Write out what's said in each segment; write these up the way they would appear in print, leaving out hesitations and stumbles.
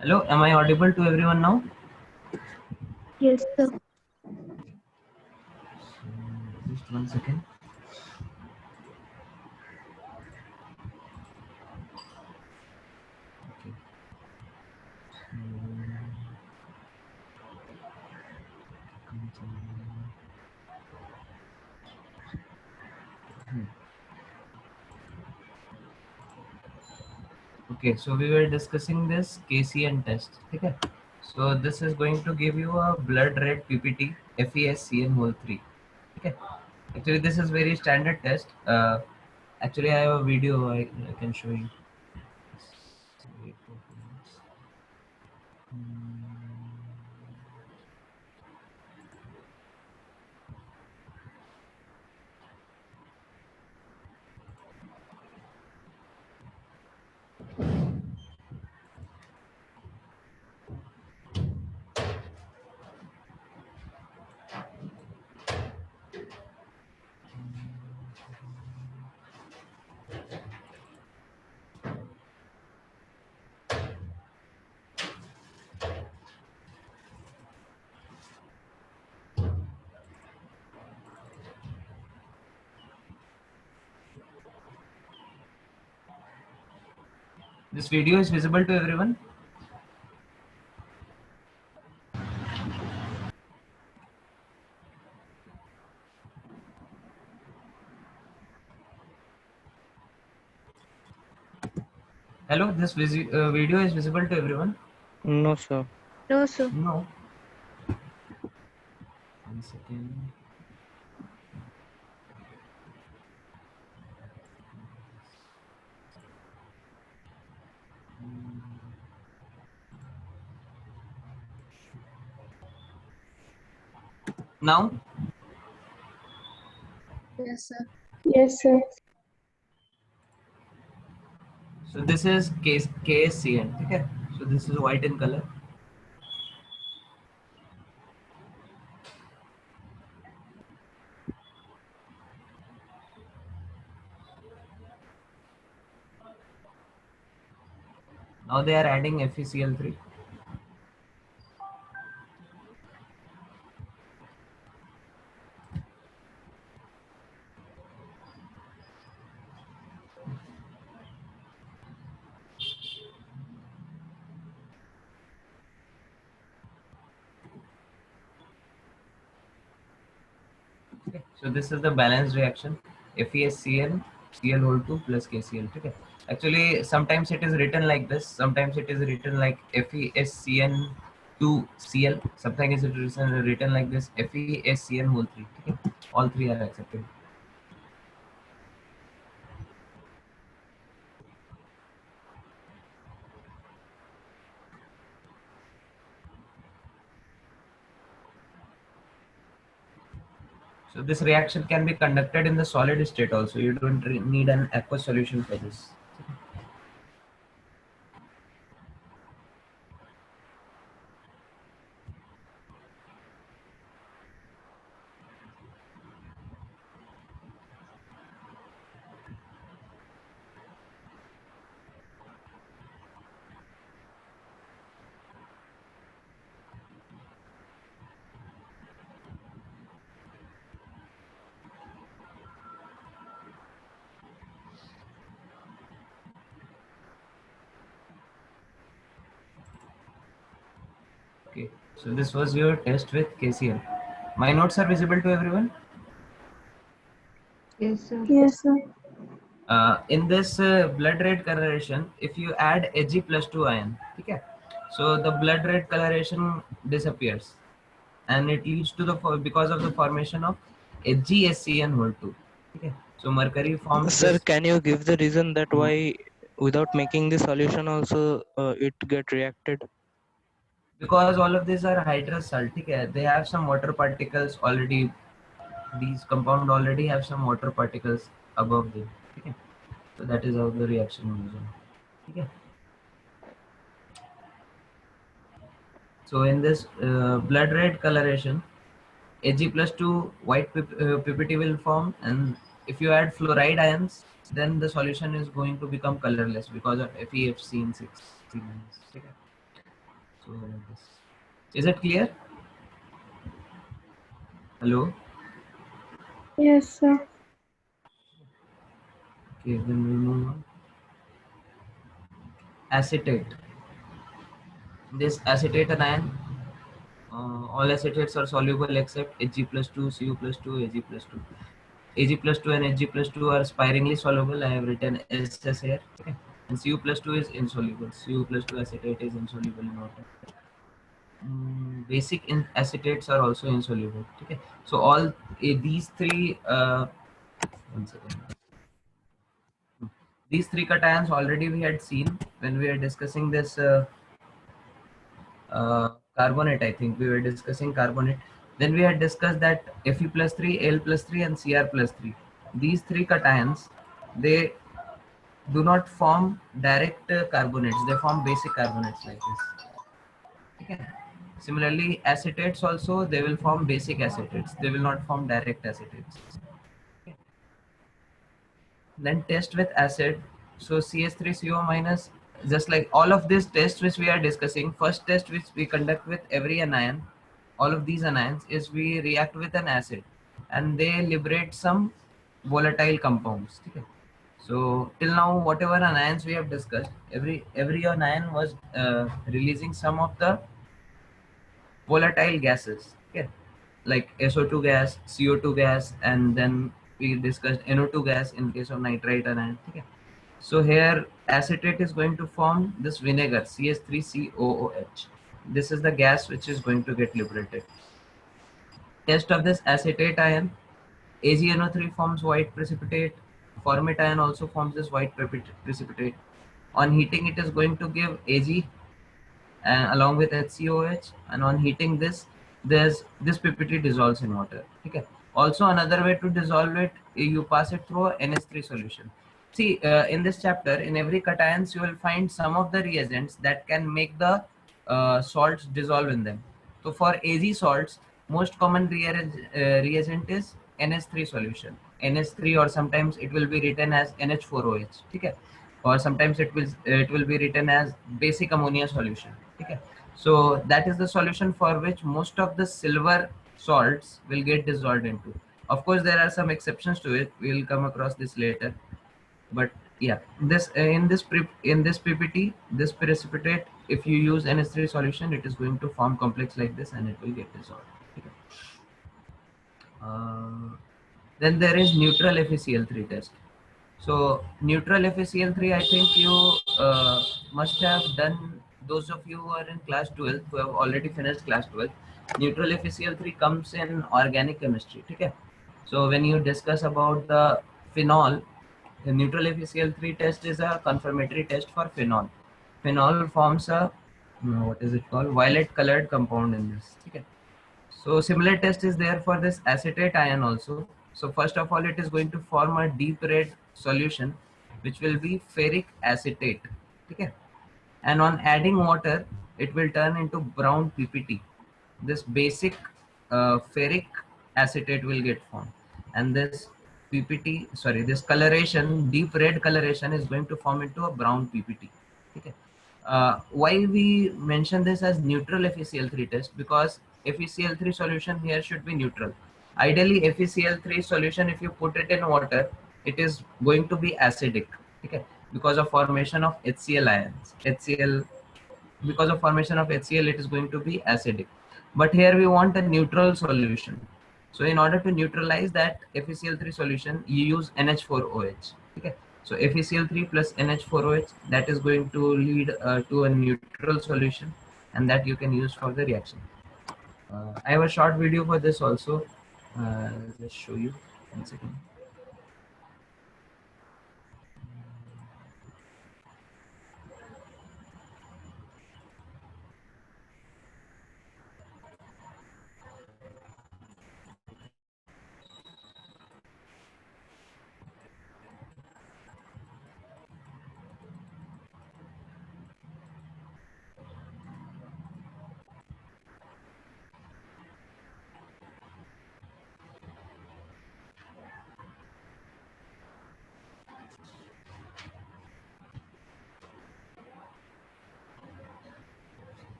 Hello, am I audible to everyone now? Yes, sir. Just 1 second. Okay. Okay, so we were discussing this KCN test. Okay. So this is going to give you a blood red PPT FESCN whole 3. Okay. Actually, this is very standard test. Actually, I have a video I can show you. Wait for 2 minutes. This video is visible to everyone. Hello, this video is visible to everyone. No, sir. No, sir. No. 1 second. Now, Yes, sir. Yes, sir. so this is KSCN. Okay. So this is white in color. Now they are adding FeCl3. Okay. So this is the balanced reaction. FeSCl Cl whole 2 plus KCl. Okay. Actually, sometimes it is written like this. Sometimes it is written like FeSCN2Cl. Sometimes it is written like this FeSCN whole 3. Okay. All three are accepted. So this reaction can be conducted in the solid state also. You don't need an aqueous solution for this. Okay, so this was your test with KCl. My notes are visible to everyone. Yes, sir. Yes, sir. In this blood red coloration, if you add Ag plus 2 ion, okay, so the blood red coloration disappears, and it leads to the because of the formation of HgSCN whole 2. Okay, so mercury forms Sir, this can you give the reason that why without making the solution also it get reacted? because all of these are hydrous salt. Okay, they have some water particles already. These compound already have some water particles above them. Okay, so that is how the reaction goes on. Okay. So in this blood red coloration, Ag plus 2 white PPT will form, and if you add fluoride ions, then the solution is going to become colorless because of FeFC in 6. Okay. So like this. Is it clear? Hello? Yes, sir. Okay, then we move on. Acetate. This acetate anion, all acetates are soluble except Hg plus 2, Cu plus 2, Ag plus 2. Ag plus 2 and Hg plus 2 are sparingly soluble. I have written SS here. Okay. And Cu plus 2 is insoluble. Cu plus 2 acetate is insoluble in water. Basic acetates are also insoluble. Okay. So all these three, one second. These three cations already we had seen when we were discussing this carbonate. I think we were discussing carbonate. Then we had discussed that Fe plus 3, Al plus 3 and Cr plus 3. These three cations, they do not form direct carbonates. They form basic carbonates like this. Okay. Similarly, acetates also, they will form basic acetates. They will not form direct acetates. Okay. Then test with acid. So CH3CO minus, just like all of these tests which we are discussing, first test which we conduct with every anion, all of these anions, is we react with an acid and they liberate some volatile compounds. Okay. So till now, whatever anions we have discussed, every anion was releasing some of the volatile gases. Okay, like SO2 gas, CO2 gas, and then we discussed NO2 gas in case of nitrite anion. Okay. So here acetate is going to form this vinegar CH3COOH. This is the gas which is going to get liberated. Test of this acetate ion, AgNO3 forms white precipitate. Formate ion also forms this white precipitate. On heating, it is going to give Ag along with HCOH, and on heating this, this PPT dissolves in water. Okay. Also, another way to dissolve it, you pass it through a NH3 solution. See, in this chapter, in every cations, you will find some of the reagents that can make the salts dissolve in them. So for AZ salts, most common reagent is NH3 solution. NH3, or sometimes it will be written as NH4OH. Okay. Or sometimes it will be written as basic ammonia solution. Okay. So that is the solution for which most of the silver salts will get dissolved into. Of course, there are some exceptions to it. We will come across this later. But yeah, this in this PPT, this precipitate, if you use NH3 solution, it is going to form complex like this and it will get dissolved. Okay. Then there is neutral FeCl3 test. So neutral FeCl3, I think you must have done. Those of you who are in class 12, who have already finished class 12, neutral FeCl3 comes in organic chemistry. Okay. So when you discuss about the phenol, the neutral FeCl3 test is a confirmatory test for phenol. Phenol forms a, what is it called, violet colored compound in this. Okay. So similar test is there for this acetate ion also. So first of all, it is going to form a deep red solution, which will be ferric acetate. Okay. And on adding water, it will turn into brown PPT. This basic ferric acetate will get formed, and this PPT, sorry, this coloration, deep red coloration, is going to form into a brown PPT. Okay. Why we mention this as neutral FeCl3 test? Because FeCl3 solution here should be neutral. Ideally, FeCl3 solution, if you put it in water, it is going to be acidic. Okay, because of formation of HCl ions. HCl, because of formation of HCl, it is going to be acidic. But here we want a neutral solution. So in order to neutralize that FeCl3 solution, you use NH4OH. Okay. So FeCl3 plus NH4OH, that is going to lead to a neutral solution, and that you can use for the reaction. I have a short video for this also. Let's show you. 1 second.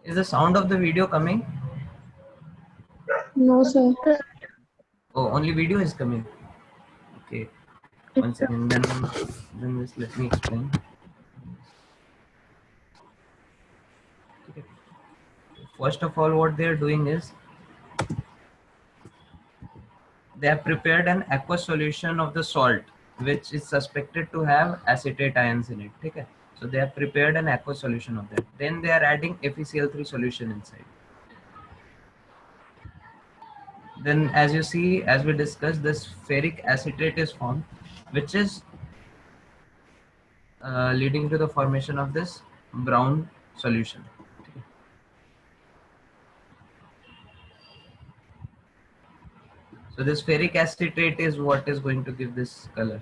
Is the sound of the video coming? No, sir. Oh, only video is coming. Okay, one second. Then just let me explain. Okay. First of all, what they are doing is they have prepared an aqueous solution of the salt, which is suspected to have acetate ions in it. Okay. So they have prepared an aqueous solution of that. Then they are adding FeCl3 solution inside. Then, as you see, as we discussed, this ferric acetate is formed, which is leading to the formation of this brown solution. So this ferric acetate is what is going to give this color.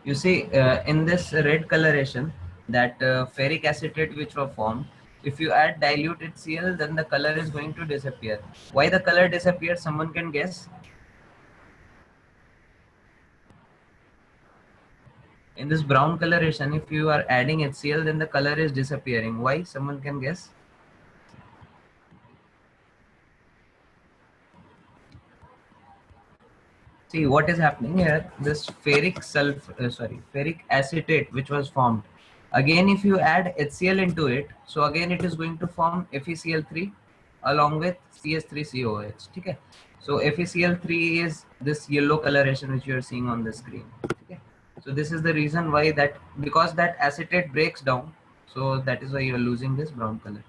You see, in this red coloration, that ferric acetate which were formed, if you add dilute HCl, then the color is going to disappear. Why the color disappears? Someone can guess? In this brown coloration, if you are adding HCl, then the color is disappearing. Why? Someone can guess? See what is happening here. This ferric acetate which was formed. Again, if you add HCl into it, so again it is going to form FeCl3 along with CS3COH. Okay. So FeCl3 is this yellow coloration which you are seeing on the screen. Okay. So this is the reason why that, because that acetate breaks down. So that is why you are losing this brown color.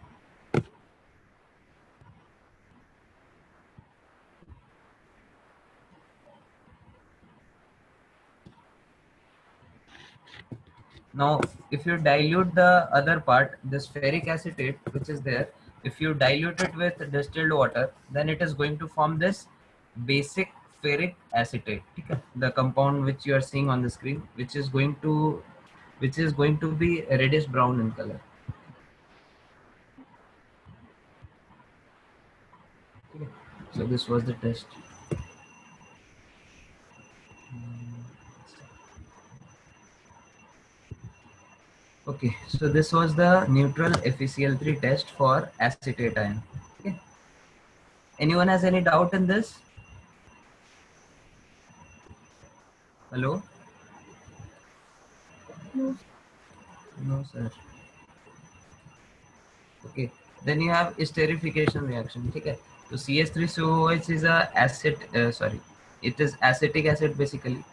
Now, if you dilute the other part, this ferric acetate, which is there, if you dilute it with distilled water, then it is going to form this basic ferric acetate. Okay? The compound which you are seeing on the screen, which is going to be reddish brown in color. Okay. So this was the test. Okay, so this was the neutral FeCl3 test for acetate ion. Okay. Anyone has any doubt in this? Hello? No. No, sir. Okay. Then you have esterification reaction. Okay. So CS3COH is a acid. It is acetic acid basically,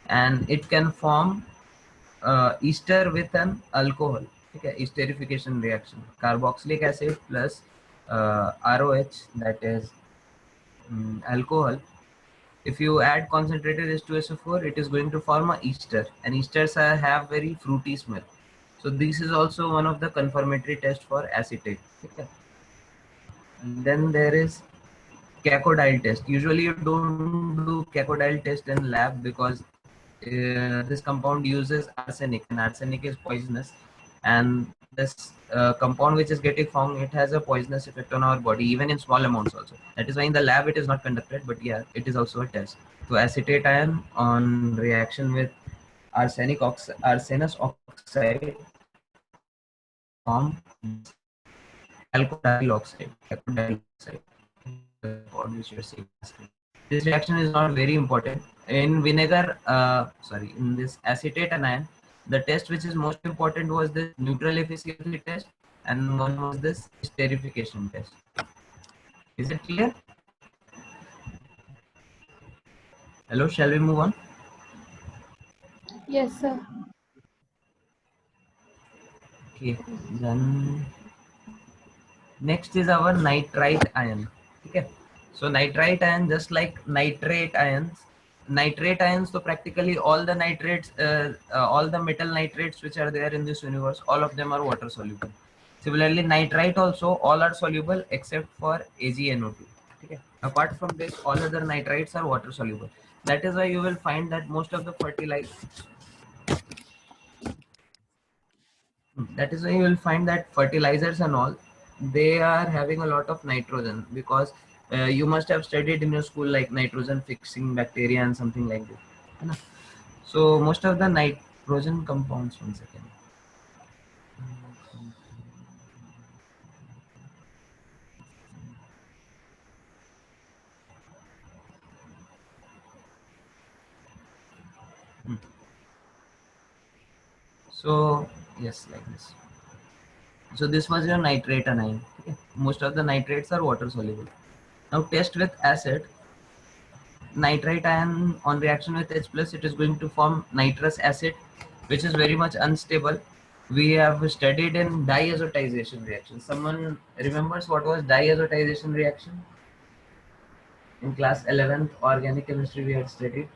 and it can form ester with an alcohol. Okay, esterification reaction. Carboxylic acid plus ROH, that is alcohol. If you add concentrated H2SO4, it is going to form a ester, and esters have very fruity smell. So this is also one of the confirmatory tests for acetate. Okay. And then there is cacodyl test. Usually you don't do cacodyl test in lab because this compound uses arsenic, and arsenic is poisonous, and this compound which is getting formed, it has a poisonous effect on our body even in small amounts also. That is why in the lab it is not conducted, but yeah, it is also a test. So acetate ion on reaction with arsenous oxide form alkyl oxide, the compound which you are seeing. This reaction is not very important. In vinegar, in this acetate anion, the test which is most important was this neutral FeCl3 test, and one was this esterification test. Is it clear? Hello, shall we move on? Yes, sir. Okay, then next is our nitrite ion. Okay, so nitrite ion, just like nitrate ions, so practically all the nitrates, all the metal nitrates which are there in this universe, all of them are water soluble. Similarly, nitrite also, all are soluble except for AgNO2. Okay, apart from this, all other nitrites are water soluble. That is why you will find that most of the fertilizers and all, they are having a lot of nitrogen, because you must have studied in your school like nitrogen fixing bacteria and something like this, है ना? So most of the nitrogen compounds, one second. So yes, like this. So this was your nitrate anion. Okay. Most of the nitrates are water soluble. Now test with acid. Nitrite ion on reaction with H plus, it is going to form nitrous acid, which is very much unstable. We have studied in diazotization reaction. Someone remembers what was diazotization reaction? In class 11th organic chemistry we had studied.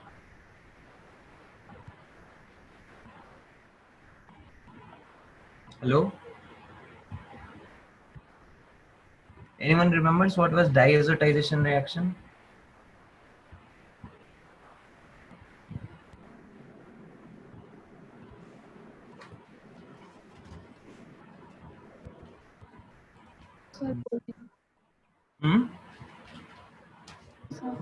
Hello? Anyone remembers what was diazotization reaction? Sir. Hmm? Sir.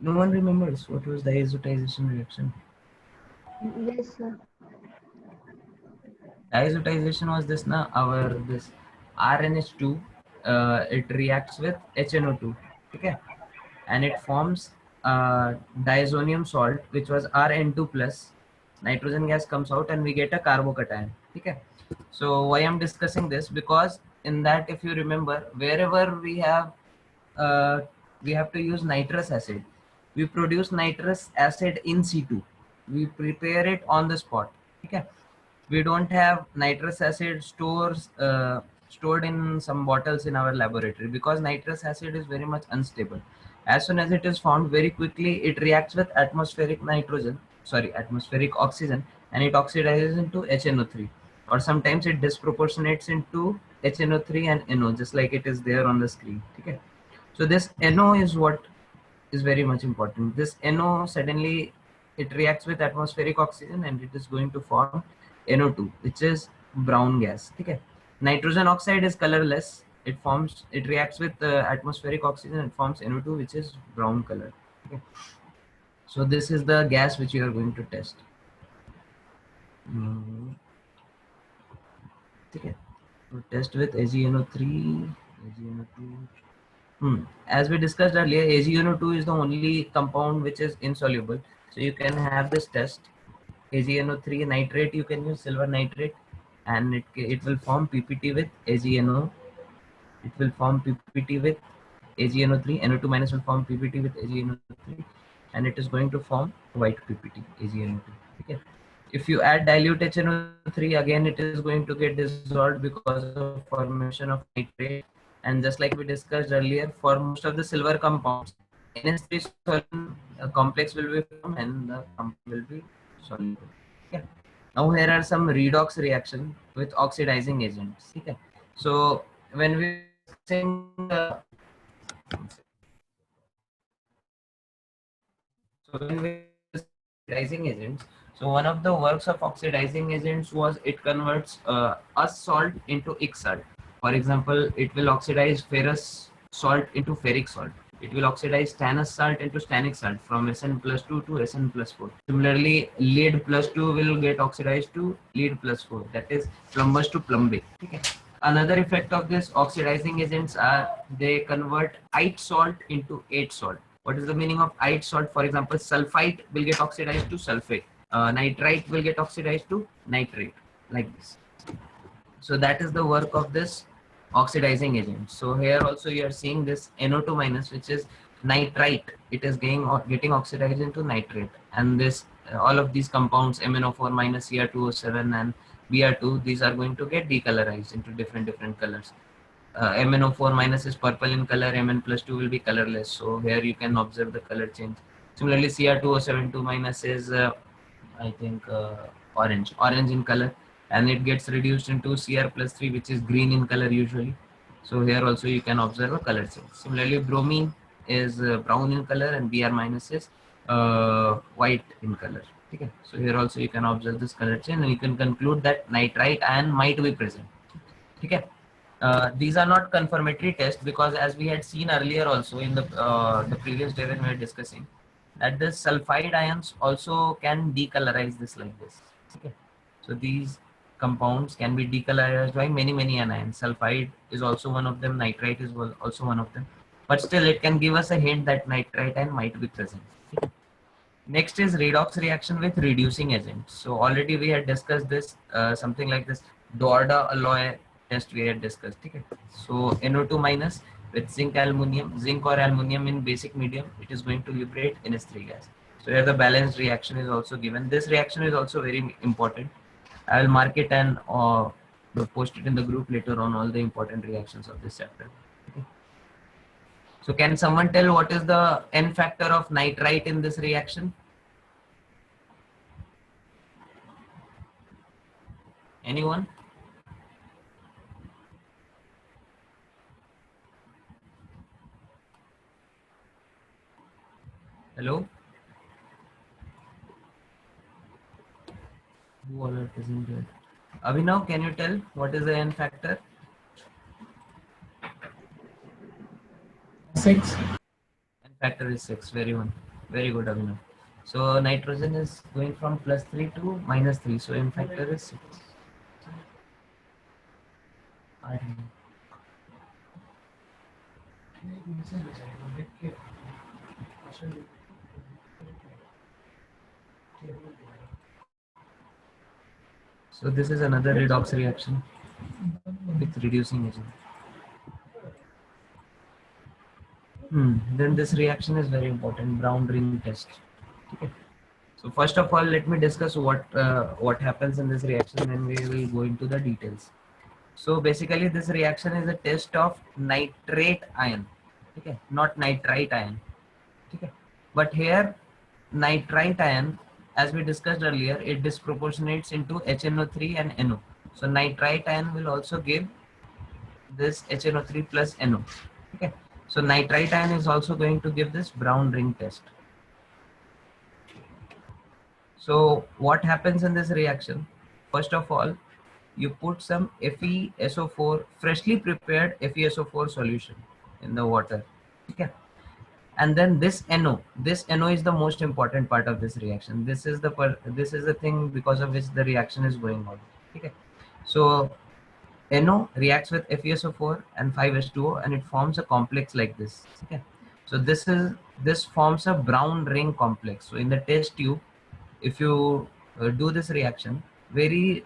No one remembers what was diazotization reaction. Yes, sir. Diazotization was this na, our this RNH2, it reacts with HNO2, okay, and it forms diazonium salt, which was Rn2 plus. Nitrogen gas comes out and we get a carbocation. Okay, so why I'm discussing this, because in that, if you remember, wherever uh, we have to use nitrous acid, we produce nitrous acid in situ, we prepare it on the spot. Okay, we don't have nitrous acid stored in some bottles in our laboratory, because nitrous acid is very much unstable. As soon as it is formed, very quickly it reacts with atmospheric oxygen, and it oxidizes into HNO3, or sometimes it disproportionates into HNO3 and NO, just like it is there on the screen. Okay, so this NO is what is very much important. This NO suddenly it reacts with atmospheric oxygen and it is going to form NO2, which is brown gas. Okay. Nitrogen oxide is colorless. It reacts with atmospheric oxygen and forms NO2, which is brown color. Okay. So this is the gas which you are going to test. Okay. So test with AgNO3, AgNO2. As we discussed earlier, AgNO2 is the only compound which is insoluble. So you can have this test. AgNO3 nitrate, you can use silver nitrate, and it will form PPT with AgNO. It will form PPT with AgNO3. NO2 minus will form PPT with AgNO3, and it is going to form white PPT AgNO2. Okay. If you add dilute HNO3, again it is going to get dissolved because of formation of nitrate. And just like we discussed earlier, for most of the silver compounds, NS3 complex will be formed and the compound will be soluble. Okay. Now here are some redox reaction with oxidizing agents. Okay. So when we discussing so when we oxidizing agents, so one of the works of oxidizing agents was it converts a salt into ic salt. For example, it will oxidize ferrous salt into ferric salt. It will oxidize stannous salt into stannic salt from Sn+2 to Sn+4. Similarly, lead+2 will get oxidized to lead+4. That is plumbous to plumbate. Okay. Another effect of this oxidizing agents are they convert ite salt into ate salt. What is the meaning of ite salt? For example, sulfite will get oxidized to sulfate. Nitrite will get oxidized to nitrate, like this. So that is the work of this oxidizing agent. So here also you are seeing this NO2 minus, which is nitrite. It is getting oxidized into nitrate, and this all of these compounds MnO4 minus, Cr2O7 and Br2, these are going to get decolorized into different colors. MnO4 minus is purple in color, Mn plus 2 will be colorless. So here you can observe the color change. Similarly, Cr2O7 2 minus is I think orange in color, and it gets reduced into Cr plus 3, which is green in color usually. So here also you can observe a color change. Similarly, bromine is brown in color, and Br minus is white in color. Okay. So here also you can observe this color change, and you can conclude that nitrite ion might be present. Okay. These are not confirmatory tests, because as we had seen earlier also in the previous day when we were discussing, that the sulfide ions also can decolorize this like this. Okay. So these compounds can be decolorized by many anions. Sulfide is also one of them. Nitrite is also one of them. But still, it can give us a hint that nitrite ion might be present. Okay. Next is redox reaction with reducing agents. So already we had discussed this, something like this Dorda alloy test we had discussed. Okay. So NO2 minus with zinc or aluminium in basic medium, it is going to liberate NH3 gas. So here the balanced reaction is also given. This reaction is also very important. I will mark it and post it in the group later on, all the important reactions of this chapter. Okay. So can someone tell what is the N factor of nitrite in this reaction? Anyone? Hello? Who all are present here? Abhinav, can you tell what is the N factor? 6. N factor is 6. Very good, Abhinav. So nitrogen is going from +3 to -3. So N factor is 6. I don't know. So this is another redox reaction with reducing agent. Then this reaction is very important, Brown ring test. Okay. So first of all, let me discuss what happens in this reaction, and we will go into the details. So basically, this reaction is a test of nitrate ion, okay, not nitrite ion, okay. But here, nitrite ion, as we discussed earlier, it disproportionates into HNO3 and NO. So nitrite ion will also give this HNO3 plus NO, okay. So nitrite ion is also going to give this brown ring test. So what happens in this reaction? First of all, you put some FeSO4, freshly prepared FeSO4 solution in the water. Okay. And then this NO is the most important part of this reaction. This is the thing because of which the reaction is going on. Okay. So NO reacts with FeSO4 and 5H2O, and it forms a complex like this. Okay. So this forms a brown ring complex. So in the test tube, if you do this reaction very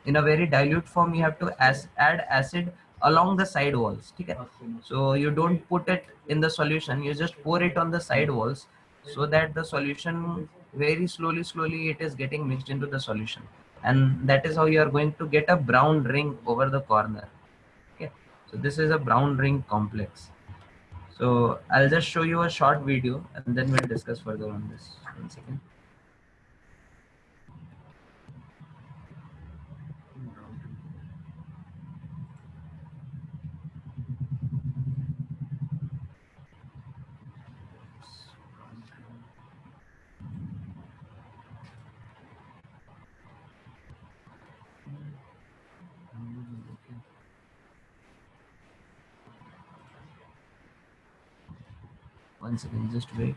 in a very dilute form, you have to add acid along the side walls. Okay? So you don't put it in the solution, you just pour it on the side walls, so that the solution very slowly it is getting mixed into the solution, and that is how you are going to get a brown ring over the corner. Okay, so this is a brown ring complex. So I'll just show you a short video, and then we'll discuss further on this. 1 second. One second, just wait.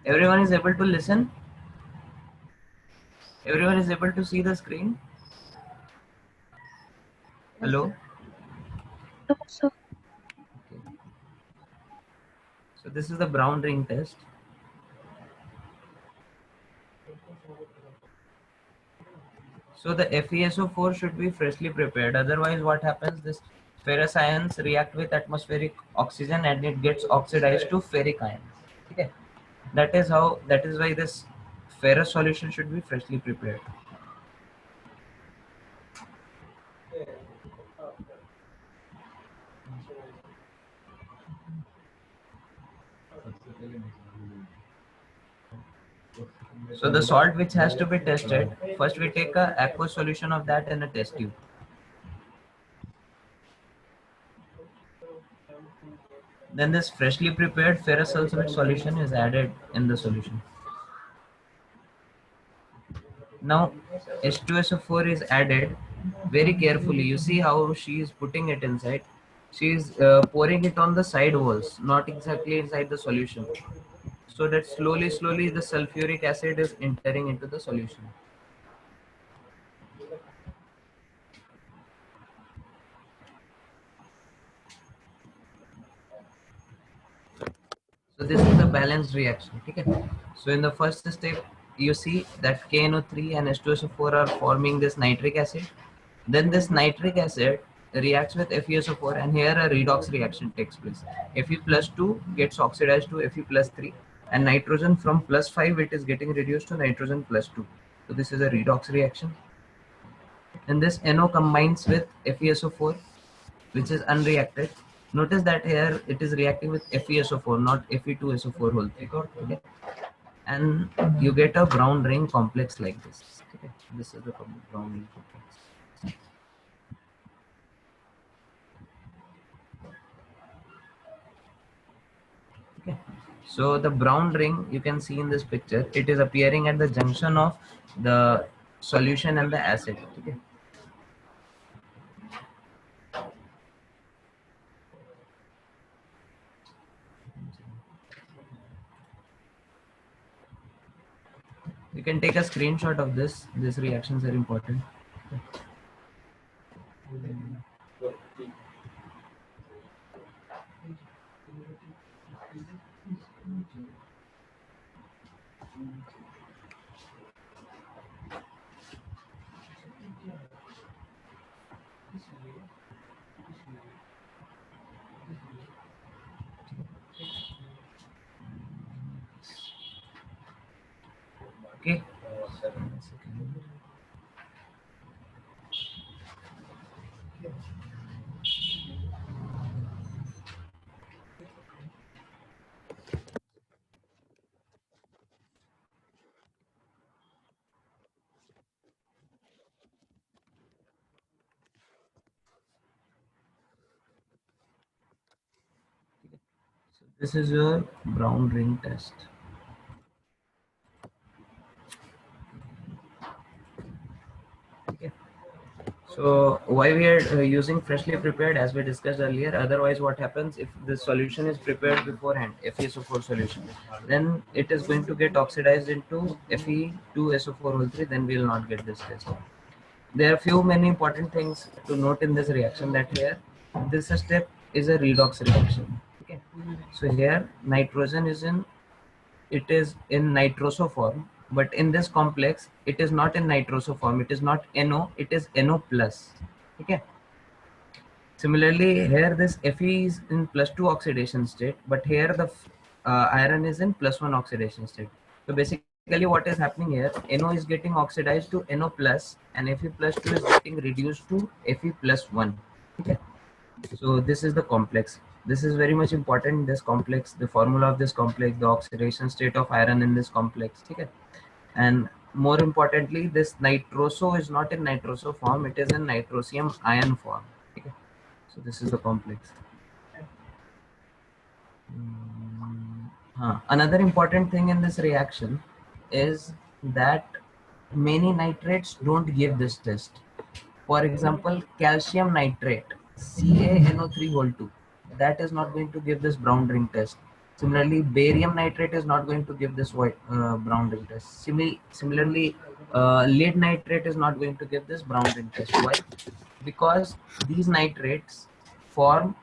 Everyone is able to listen? Everyone is able to see the screen? Hello? Yes, sir. Okay. So this is the brown ring test. So the FeSO4 should be freshly prepared. Otherwise, what happens? This ferrous ions react with atmospheric oxygen and it gets oxidized to ferric ions. Okay. That is how. That is why this ferrous solution should be freshly prepared. So the salt which has to be tested, first we take a aqueous solution of that in a test tube. Then this freshly prepared ferrous sulfate solution is added in the solution. Now H2SO4 is added very carefully. You see how she is putting it inside. She is pouring it on the side walls, not exactly inside the solution. So that slowly the sulfuric acid is entering into the solution. So this is the balanced reaction. Okay. So in the first step, you see that KNO3 and H2SO4 are forming this nitric acid. Then this nitric acid reacts with FeSO4 and here a redox reaction takes place. Fe plus 2 gets oxidized to Fe plus 3 and nitrogen from plus 5 it is getting reduced to nitrogen plus 2. So this is a redox reaction. And this NO combines with FeSO4 which is unreacted. Notice that here it is reacting with FeSO4 not Fe2SO4 whole thing. Okay. And you get a brown ring complex like this. Okay. This is the brown ring complex. Okay. So the brown ring you can see in this picture, it is appearing at the junction of the solution and the acid. Okay. You can take a screenshot of this. These reactions are important. Okay. So this is your brown ring test. Okay. So why we are using freshly prepared as we discussed earlier, otherwise what happens if the solution is prepared beforehand, FeSO4 solution, then it is going to get oxidized into Fe2SO4 whole 3, then we will not get this test. There are few many important things to note in this reaction that here this step is a redox reaction. Okay. So here nitrogen is in, it is in nitroso form, but in this complex it is not in nitroso form, it is not NO, it is NO plus. Okay. Similarly here this Fe is in plus 2 oxidation state, but here the iron is in plus 1 oxidation state. So basically what is happening here, NO is getting oxidized to NO plus and Fe plus 2 is getting reduced to Fe plus 1. Okay. So this is the complex. This is very much important. This complex, the formula of this complex, the oxidation state of iron in this complex. Okay. And more importantly, this nitroso is not in nitroso form, it is in nitrosium ion form. Okay. So this is the complex. Another important thing in this reaction is that many nitrates don't give this test. For example, calcium nitrate, CaNO3 whole 2, that is not going to give this brown ring test. Similarly, barium nitrate is not going to give this white brown ring test. Similarly, lead nitrate is not going to give this brown ring test. Why? Because these nitrates form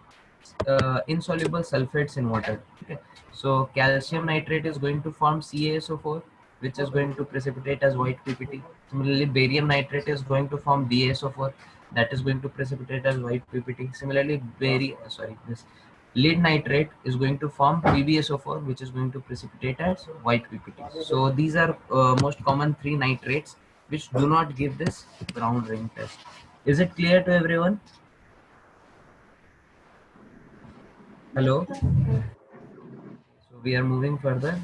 insoluble sulfates in water. Okay. So calcium nitrate is going to form CaSO4, which is going to precipitate as white PPT. Similarly, barium nitrate is going to form BaSO4, that is going to precipitate as white PPT. Similarly, this lead nitrate is going to form PbSO4, which is going to precipitate as white PPT. So these are most common three nitrates which do not give this brown ring test. Is it clear to everyone? Hello. So we are moving further.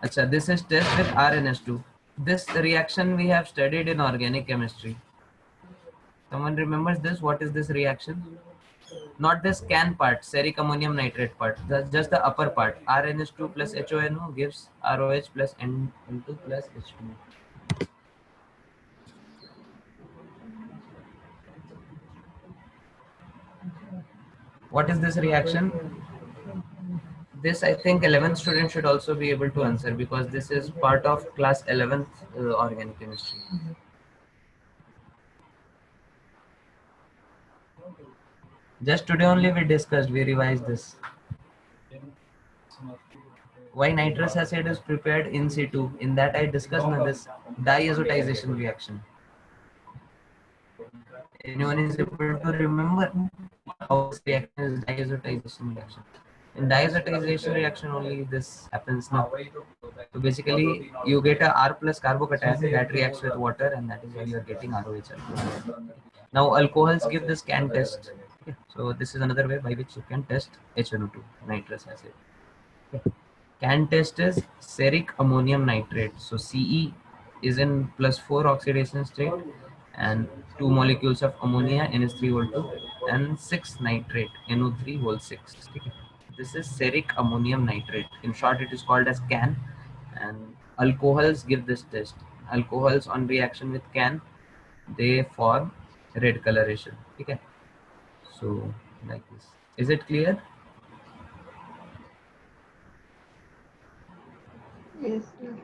Acha, this is test with RNS2. This reaction we have studied in organic chemistry. Someone remembers this? What is this reaction? Not this CAN part, steric ammonium nitrate part. Just the upper part. RNS2 plus HONO gives ROH plus N2 plus H2. What is this reaction? This I think 11th student should also be able to answer because this is part of class 11th organic chemistry. Just today only we discussed, we revised this. Why nitrous acid is prepared in situ? In that I discussed now this diazotization reaction. Anyone is able to remember how this reaction is diazotization reaction? In diazotization reaction only this happens now. So basically you get a R plus carbocation that reacts with water and that is why you are getting ROH. Now alcohols give this CAN test. Okay. So this is another way by which you can test HNO2, nitrous acid. Okay. CAN test is steric ammonium nitrate. So Ce is in +4 oxidation state and 2 molecules of ammonia NH3O2 and 6 nitrate NO3 6. Okay. This is steric ammonium nitrate. In short, it is called as CAN. And alcohols give this test. Alcohols on reaction with CAN, they form red coloration. Okay. So like this. Is it clear? Yes, sir.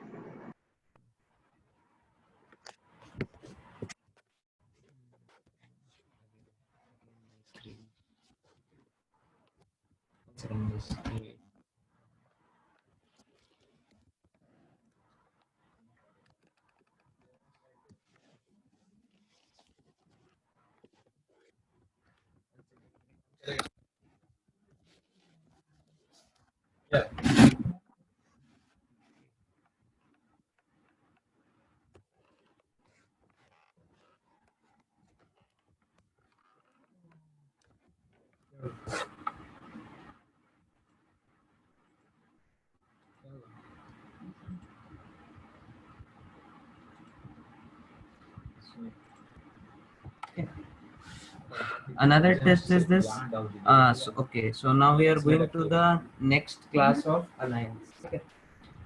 Another test is this. So now we are going to the next class of anions. Okay.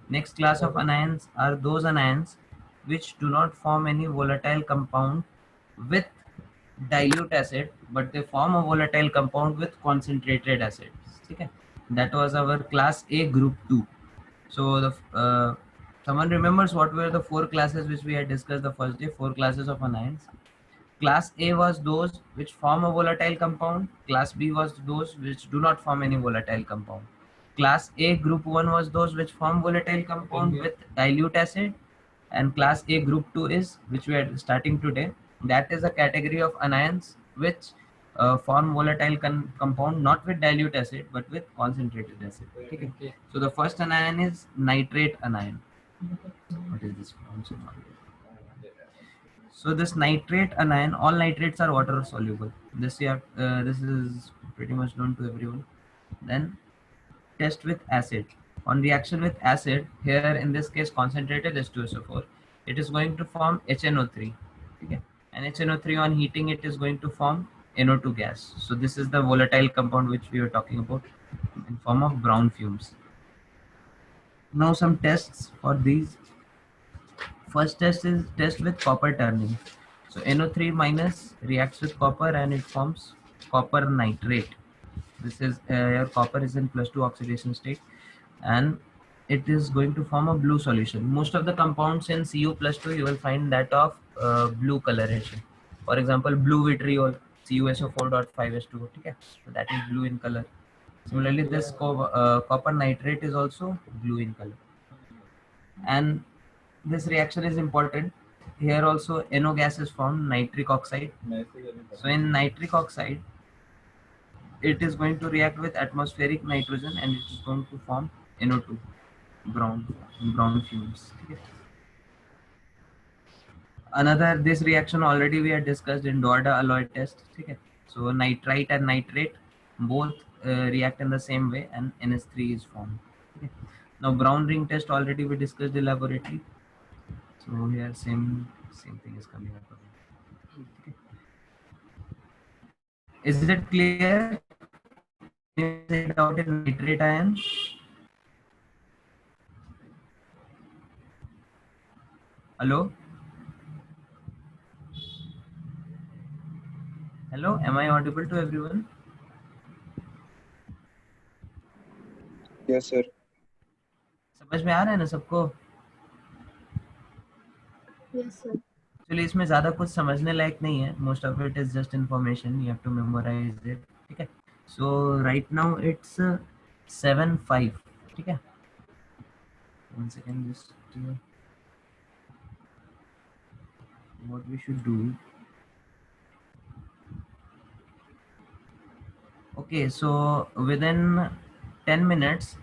Next class of anions are those anions which do not form any volatile compound with dilute acid, but they form a volatile compound with concentrated acids. Okay. That was our class A group 2. So someone remembers what were the 4 classes which we had discussed the first day, 4 classes of anions. Class A was those which form a volatile compound. Class B was those which do not form any volatile compound. Class A group 1 was those which form volatile compound with dilute acid. And class A group 2 is, which we are starting today, that is a category of anions which form volatile compound not with dilute acid but with concentrated acid. Okay. So the first anion is nitrate anion. What is this from? So this nitrate anion, all nitrates are water soluble. This is pretty much known to everyone. Then test with acid. On reaction with acid, here in this case concentrated H2SO4, it is going to form HNO3. Okay. And HNO3 on heating it is going to form NO2 gas. So this is the volatile compound which we were talking about in form of brown fumes. Now some tests for these. First test is test with copper turning. So NO3 minus reacts with copper and it forms copper nitrate. This is your copper is in +2 oxidation state, and it is going to form a blue solution. Most of the compounds in Cu+2 you will find that of blue coloration. For example, blue vitriol, CuSO4.5H2O. Okay, so that is blue in color. Similarly, this copper nitrate is also blue in color. And this reaction is important. Here also NO gas is formed, nitric oxide. So in nitric oxide, it is going to react with atmospheric nitrogen and it is going to form NO2, brown fumes. Okay. Another, this reaction already we had discussed in Dorda alloy test. Okay. So nitrite and nitrate both react in the same way and NS3 is formed. Okay. Now brown ring test already we discussed in laboratory. So here same thing is coming up again. Okay. Is it clear? Is it out in nitrate ion? Hello? Hello, am I audible to everyone? Yes, sir. समझ में आ रहा है ना सबको? Yes, sir. Actually इसमें ज़्यादा कुछ समझने लायक नहीं है. Most of it is just information. You have to memorize it. ठीक है? So right now it's 7:05. ठीक है? One second, just what we should do. Okay, so within 10 minutes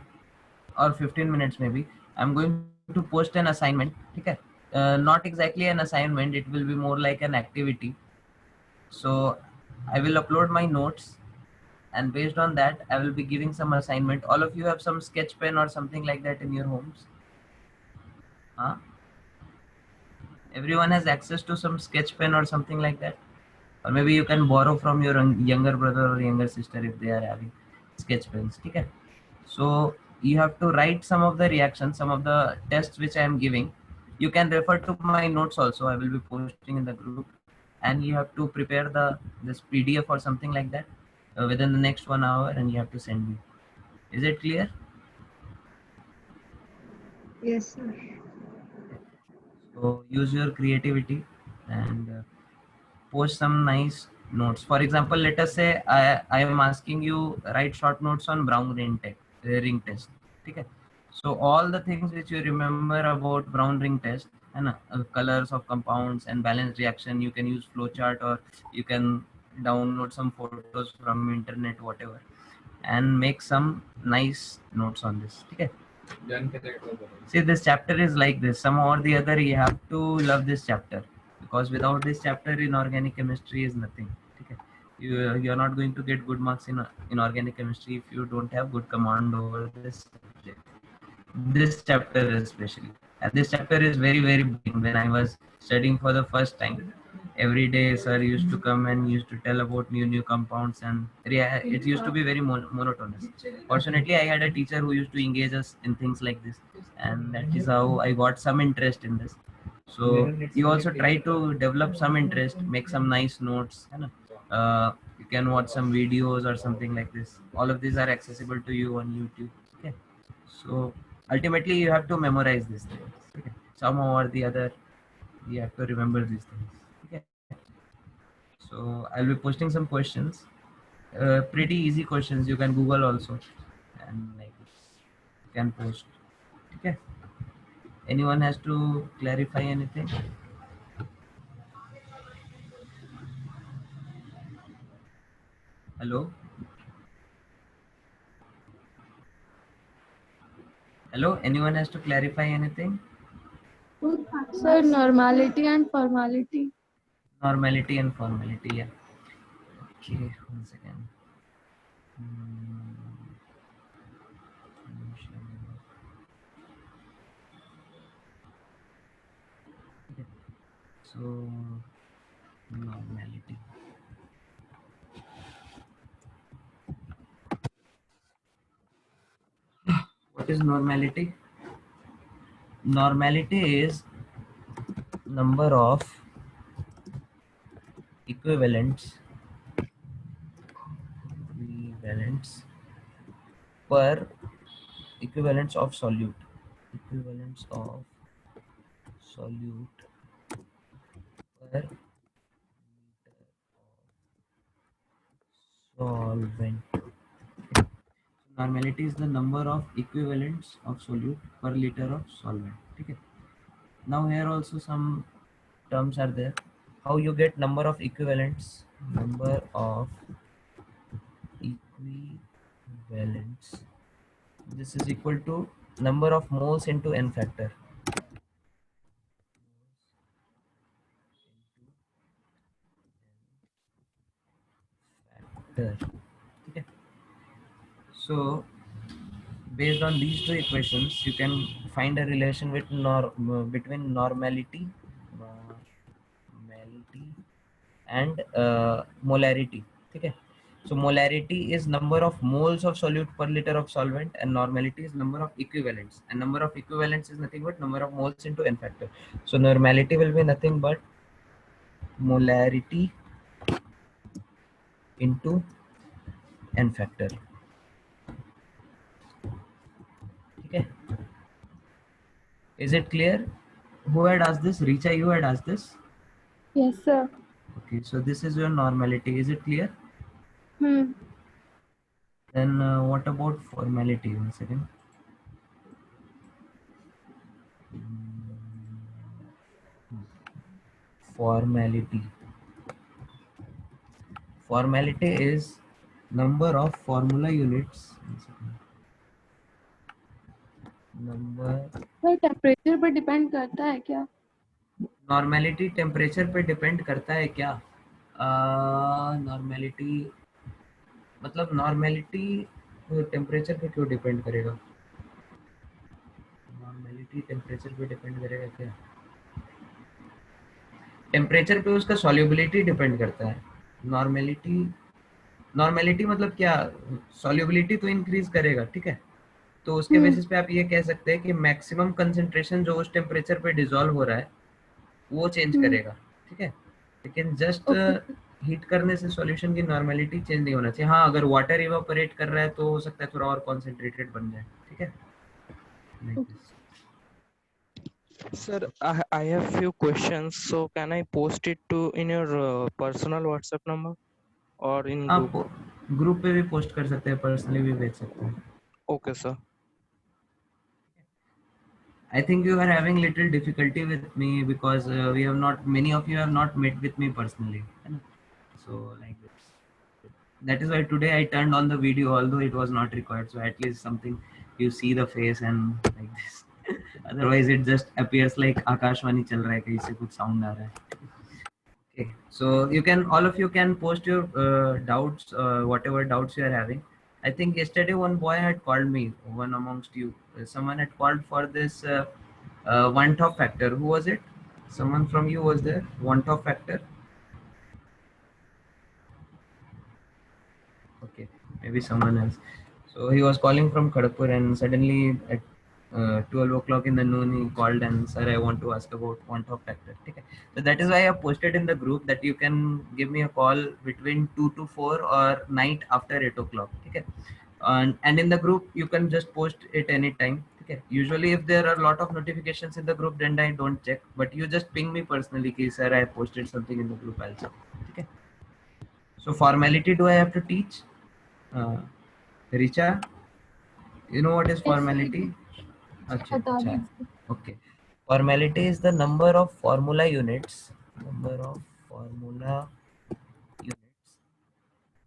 or 15 minutes maybe, I'm going to post an assignment. Okay, not exactly an assignment, it will be more like an activity. So I will upload my notes, and based on that I will be giving some assignment. All of you have some sketch pen or something like that in your homes? Huh? Everyone has access to some sketch pen or something like that? Or maybe you can borrow from your younger brother or younger sister if they are having sketch pens. Okay? So you have to write some of the reactions, some of the tests which I am giving. You can refer to my notes also. I will be posting in the group, and you have to prepare this PDF or something like that within the next 1 hour, and you have to send me. Is it clear? Yes, sir. So use your creativity and post some nice notes. For example, let us say I am asking you write short notes on Brown ring test. Okay. So all the things which you remember about Brown ring test and colors of compounds and balanced reaction, you can use flowchart or you can download some photos from internet, whatever, and make some nice notes on this. Okay. See, this chapter is like this. Somehow or the other, you have to love this chapter, because without this chapter in organic chemistry is nothing. Okay. You're not going to get good marks in organic chemistry if you don't have good command over this subject. This chapter especially, and this chapter is very boring. When I was studying for the first time, every day sir used to come and used to tell about new compounds, and it used to be very monotonous. Fortunately, I had a teacher who used to engage us in things like this, and that is how I got some interest in this. So you also try to develop some interest, make some nice notes, you can watch some videos or something like this. All of these are accessible to you on YouTube. Okay. So ultimately you have to memorize these things. Okay. Somehow or the other you have to remember these things. Okay. So I'll be posting some questions, pretty easy questions. You can Google also, and like you can post. Okay. Anyone has to clarify anything? Hello? Hello? Anyone has to clarify anything? Sir, normality and formality. Normality and formality, yeah. Okay, 1 second. Okay. So, normality. What is normality? Normality is number of equivalents equivalents per equivalence of solute, equivalence of solute per solvent. Normality is the number of equivalents of solute per liter of solvent. Okay. Now here also some terms are there. How you get number of equivalents? Number of equivalents. This is equal to number of moles into n factor. Okay. So based on these two equations, you can find a relation with between normality and molarity. Okay. So molarity is number of moles of solute per liter of solvent, and normality is number of equivalents. And number of equivalents is nothing but number of moles into n factor. So normality will be nothing but molarity into n factor. Okay. Is it clear? Who had asked this? Richa, you had asked this? Yes, sir. Okay, so this is your normality. Is it clear? Hmm. Then what about formality? One second. Formality. Formality is number of formula units. One second. Number. Sir temperature पर depend करता है क्या? Normality temperature पे depend करता है क्या? Normality मतलब normality temperature पे क्यों डिपेंड करेगा? नॉर्मेलिटी टेम्परेचर पे डिपेंड करेगा क्या? टेम्परेचर पे उसका सॉल्युबिलिटी डिपेंड करता है. नॉर्मेलिटी नॉर्मेलिटी मतलब क्या? सॉल्युबिलिटी तो इंक्रीज करेगा, ठीक है. तो उसके बेसिस पे आप ये कह सकते हैं कि मैक्सिमम कंसंट्रेशन जो उस टेम्परेचर पे डिसॉल्व हो रहा है वो चेंज करेगा, ठीक है. लेकिन जस्ट हीट करने से सॉल्यूशन की नॉर्मेलिटी चेंज नहीं होना चाहिए. हाँ, अगर वाटर इवापोरेट कर रहा है तो हो सकता है थोड़ा और कॉन्सेंट्रेटेड बन जाए, ठीक है. Sir, I have few questions. So can I post it to in your personal WhatsApp number or in आप group? ग्रुप पे भी पोस्ट कर सकते हैं, पर्सनली भी भेज सकते हैं. Okay, sir. I think you are having little difficulty with me because we have not, many of you have not met with me personally. So like this. That is why today I turned on the video, although it was not required. So at least something you see the face and like this. Otherwise it just appears like Akashvani chal raha hai, kahin se kuch sound aa raha hai. Okay, so you can, all of you can post your doubts, whatever doubts you are having. I think yesterday one boy had called me, one amongst you. Someone had called for this one-top factor. Who was it? Someone from you was there? One-top factor. Okay, maybe someone else. So he was calling from Kharagpur, and suddenly at 12 o'clock in the noon he called and, sir, I want to ask about one-top factor. Okay. So that is why I posted in the group that you can give me a call between 2 to 4 or night after 8 o'clock. Okay. And in the group you can just post it anytime. Okay. Usually if there are a lot of notifications in the group, then I don't check, but you just ping me personally, ki, sir, I posted something in the group also. Okay. So formality do I have to teach? Richa, you know what is formality? Achha, बता achha. दीजिए. Okay. Formality is the number of formula units. Number of formula units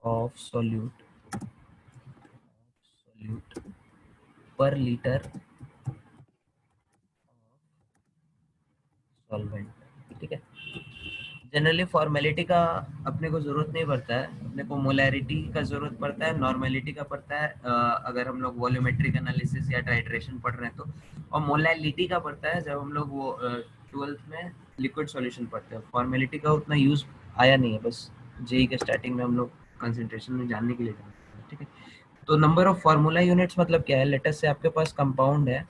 of solute per liter solvent. ठीक है. Generally formality का अपने को जरूरत नहीं पड़ता है, अपने को मोलैरिटी का जरूरत पड़ता है, नॉर्मेलिटी का पड़ता है अगर हम लोग वॉल्यूमेट्रिक एनालिसिस या टाइट्रेशन पढ़ रहे हैं तो, और मोलैलिटी का पड़ता है जब हम लोग वो 12th में लिक्विड सॉल्यूशन पढ़ते हैं. फॉर्मेलिटी का उतना यूज आया नहीं है, बस जेई के स्टार्टिंग में हम लोग कंसंट्रेशन में जानने के लिए जानते हैं, ठीक है. तो नंबर ऑफ फार्मूला यूनिट्स मतलब क्या है? लेटेस्ट से आपके पास कंपाउंड है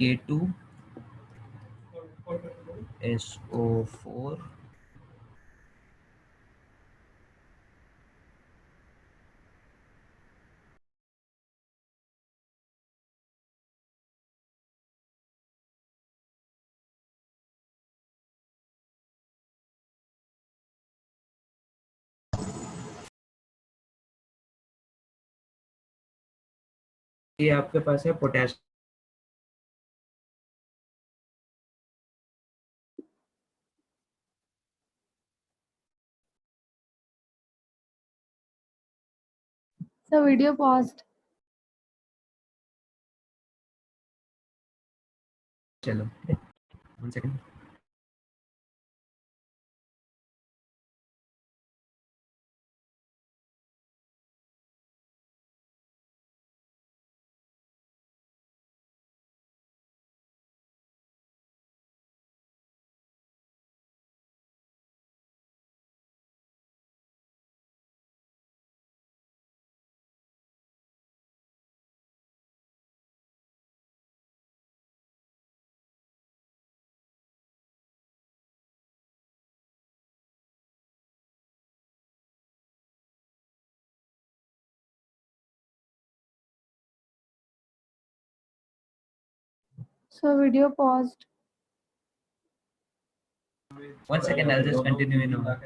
K2SO4 ये आपके पास है पोटेशियम। So video paused. चलो 1 second. So video paused. 1 second, I'll just continue in a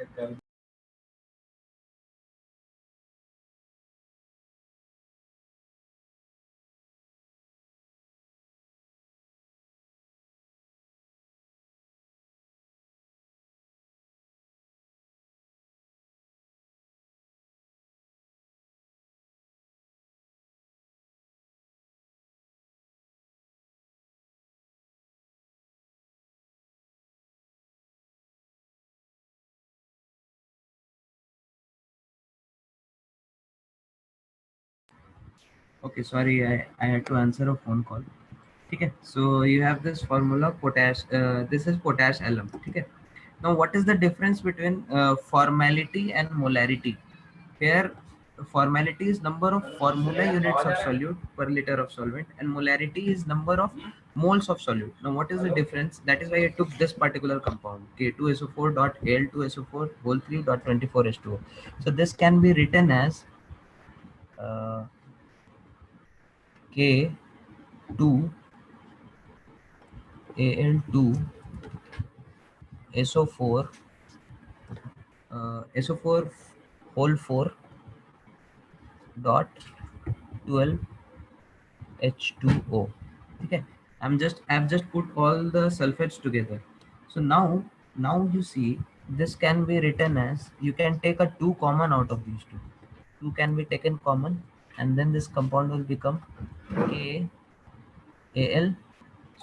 Okay, sorry, I had to answer a phone call. Okay, so you have this formula potash. This is potash alum. Okay. Now, what is the difference between formality and molarity? Here, formality is number of formula units of solute per liter of solvent, and molarity is number of moles of solute. Now, what is the difference? That is why I took this particular compound K2SO4 dot Al2SO4 whole 3 dot 24H2O. So this can be written as K2 Al2 SO4 SO4 whole 4 dot 12 H2O. Okay, I've just put all the sulfates together. So now you see this can be written as, you can take a 2 common out of these two. 2 can be taken common, and then this compound will become K Al,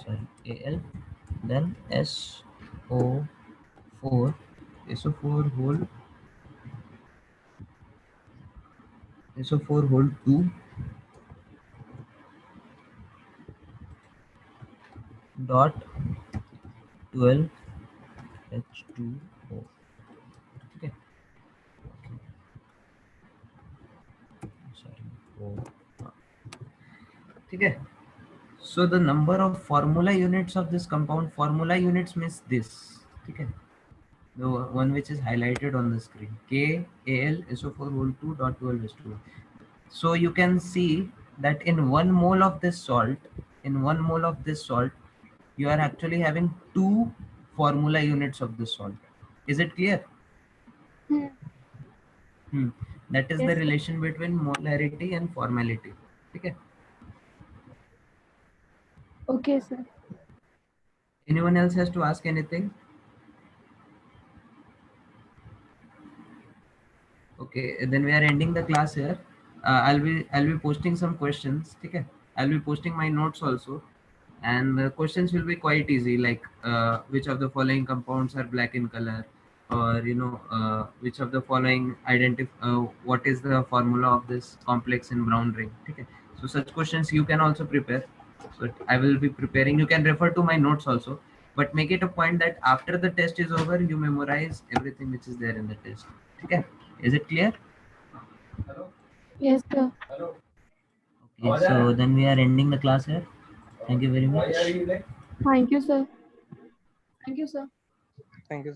Al, then SO4 SO4 whole SO4 whole 2 dot 12 H2O. Okay, sorry. O. Okay. So the number of formula units of this compound, formula units means this. Okay. The one which is highlighted on the screen, KAlSO4 whole 2 dot 12 H2O. So you can see that in 1 mole of this salt, you are actually having 2 formula units of this salt. Is it clear? Hmm. Hmm. That is Yes, the sir. relation between molarity and formality. Okay. Okay, sir. Anyone else has to ask anything? Okay, then we are ending the class here. I'll be posting some questions. Okay, I'll be posting my notes also, and the questions will be quite easy, like which of the following compounds are black in color, or which of the following what is the formula of this complex in brown ring. Okay, so such questions you can also prepare. So I will be preparing. You can refer to my notes also, but make it a point that after the test is over, you memorize everything which is there in the test. Okay, is it clear? Yes, sir. Okay, so then we are ending the class here. Thank you very much. Thank you, sir. Thank you, sir. Thank you.